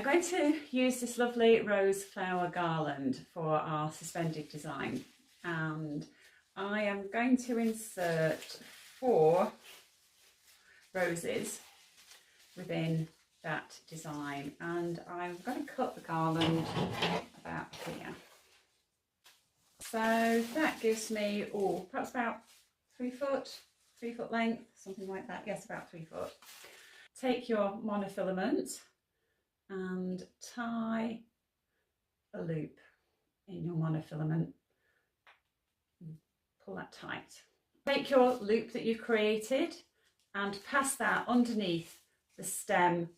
going to use this lovely rose flower garland for our suspended design, and I am going to insert 4 roses within that design, and I'm going to cut the garland about here. So that gives me, perhaps about 3 foot length, something like that. Yes, about 3 foot. Take your monofilament and tie a loop in your monofilament. Pull that tight. Take your loop that you've created and pass that underneath the stem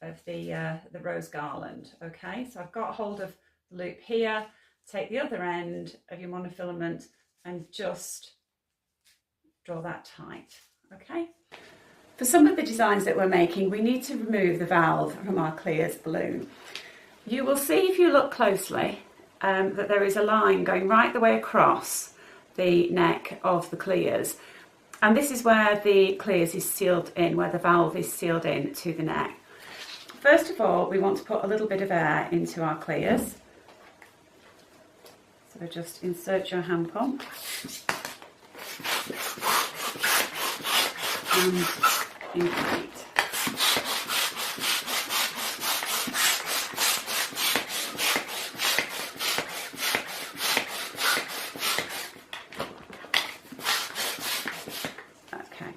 of the rose garland. Okay, so I've got hold of the loop here. Take the other end of your monofilament and just draw that tight. Okay. For some of the designs that we're making, we need to remove the valve from our clears balloon. You will see if you look closely that there is a line going right the way across the neck of the clears, and this is where the clears is sealed in, where the valve is sealed in to the neck. First of all, we want to put a little bit of air into our clears. So just insert your hand pump and inflate. Okay.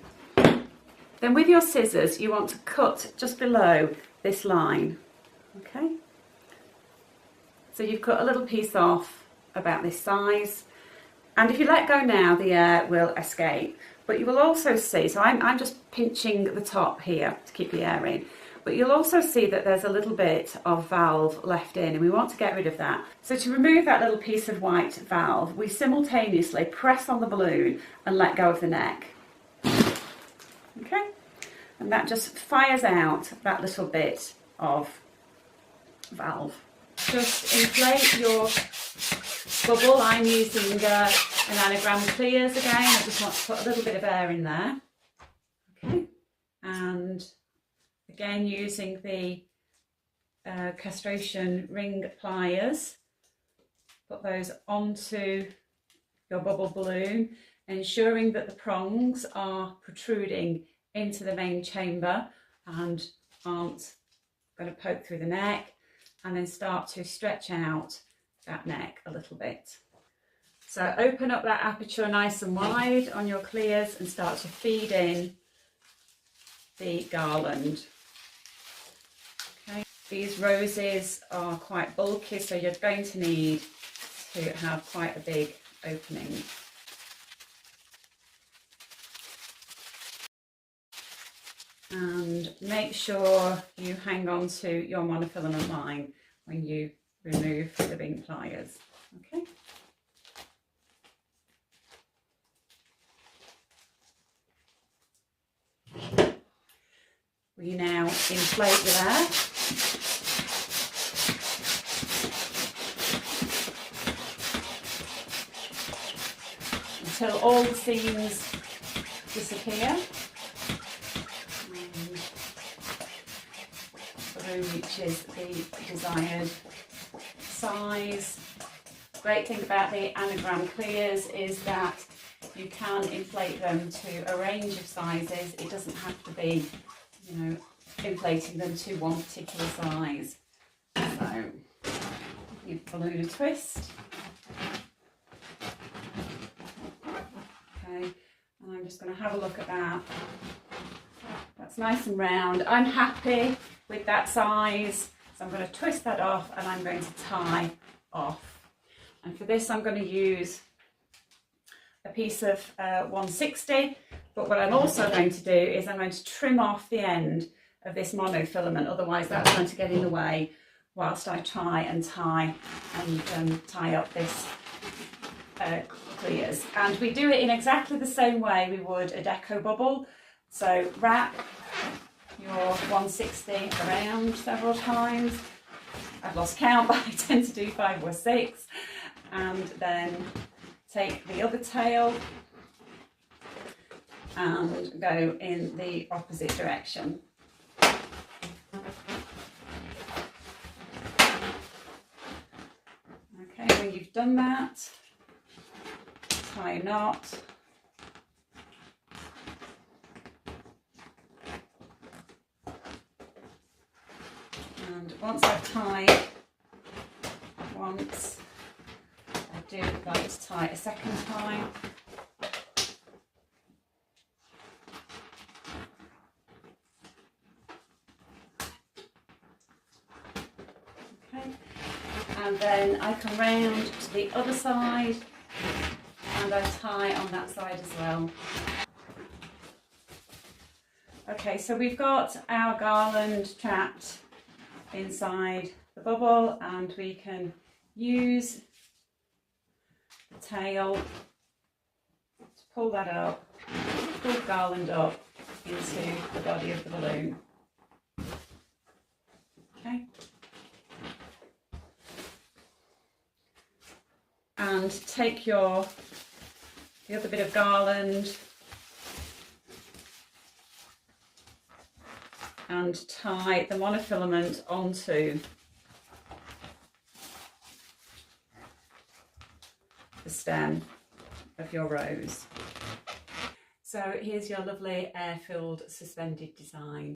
Then with your scissors, you want to cut just below this line. Okay. So you've cut a little piece off about this size, and if you let go now, the air will escape. But you will also see, so I'm just pinching the top here to keep the air in, but you'll also see that there's a little bit of valve left in, and we want to get rid of that. So to remove that little piece of white valve, we simultaneously press on the balloon and let go of the neck. Okay, and that just fires out that little bit of valve. Just inflate your bubble. I'm using an anagram clears again. I just want to put a little bit of air in there. Okay, and again using the castration ring pliers, put those onto your bubble balloon, ensuring that the prongs are protruding into the main chamber and aren't going to poke through the neck, and then start to stretch out that neck a little bit. So open up that aperture nice and wide on your clears and start to feed in the garland. Okay. These roses are quite bulky, so you're going to need to have quite a big opening. And make sure you hang on to your monofilament line when you remove the ring pliers. Okay. We now inflate with air. Until all the seams disappear. And the balloon reaches the desired size. The great thing about the anagram clears is that you can inflate them to a range of sizes. It doesn't have to be, you know, inflating them to one particular size. So give the balloon a twist. Okay, and I'm just going to have a look at that. That's nice and round. I'm happy with that size, so I'm going to twist that off and I'm going to tie off. And for this I'm going to use a piece of 160, but what I'm also going to do is I'm going to trim off the end of this monofilament, otherwise that's going to get in the way whilst I try and tie up this clears. And we do it in exactly the same way we would a deco bubble. So wrap your 160 around several times. I've lost count, but I tend to do 5 or 6. And then take the other tail and go in the opposite direction. when you've done that, tie a knot. And once I've tied once, I do like to tie it a second time. Okay, and then I come round to the other side and I tie on that side as well. Okay, so we've got our garland trapped inside the bubble, and we can use the tail to pull that up, pull the garland up into the body of the balloon. Okay. And take the other bit of garland and tie the monofilament onto the stem of your rose. So here's your lovely air-filled suspended design.